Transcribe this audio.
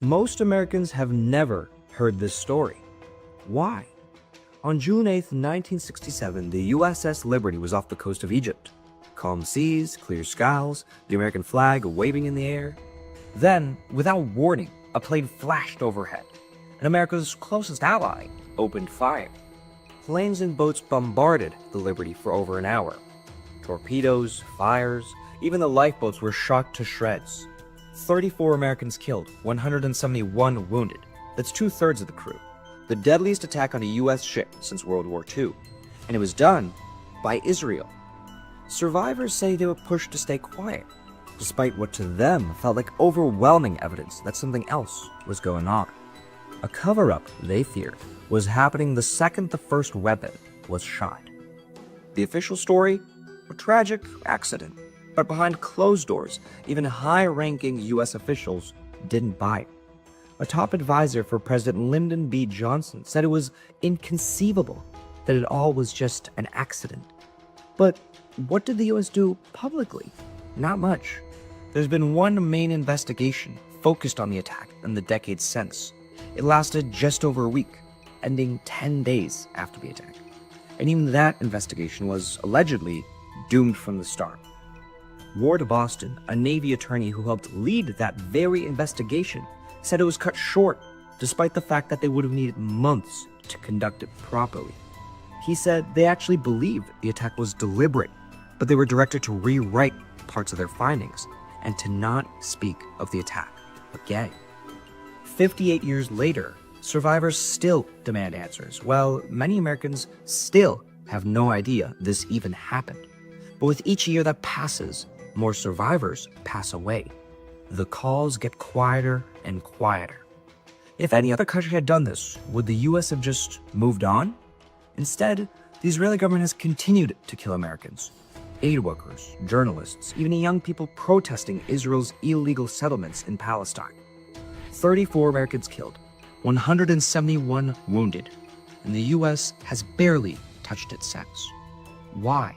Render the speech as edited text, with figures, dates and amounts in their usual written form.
Most Americans have never heard this story. Why? On June 8, 1967, the USS Liberty was off the coast of Egypt. Calm seas, clear skies, the American flag waving in the air. Then, without warning, a plane flashed overhead, and America's closest ally opened fire. Planes and boats bombarded the Liberty for over an hour. Torpedoes, fires, even the lifeboats were shot to shreds. 34 Americans killed, 171 wounded. That's 2/3 of the crew. The deadliest attack on a U.S. ship since World War II. And it was done by Israel. Survivors say they were pushed to stay quiet, despite what to them felt like overwhelming evidence that something else was going on. A cover-up, they feared, was happening the second the first weapon was shot. The official story? A tragic accident. But behind closed doors, even high-ranking U.S. officials didn't buy it. A top advisor for President Lyndon B. Johnson said it was inconceivable that it all was just an accident. But what did the U.S. do publicly? Not much. There's been one main investigation focused on the attack in the decades since. It lasted just over a week, ending 10 days after the attack. And even that investigation was allegedly doomed from the start. Ward Boston, a Navy attorney who helped lead that very investigation, said it was cut short, despite the fact that they would have needed months to conduct it properly. He said they actually believed the attack was deliberate, but they were directed to rewrite parts of their findings and to not speak of the attack again. 58 years later, survivors still demand answers, while many Americans still have no idea this even happened. But with each year that passes, more survivors pass away. The calls get quieter and quieter. If any other country had done this, would the US have just moved on? Instead, the Israeli government has continued to kill Americans. Aid workers, journalists, even young people protesting Israel's illegal settlements in Palestine. 34 Americans killed, 171 wounded, and the US has barely touched its sense. Why?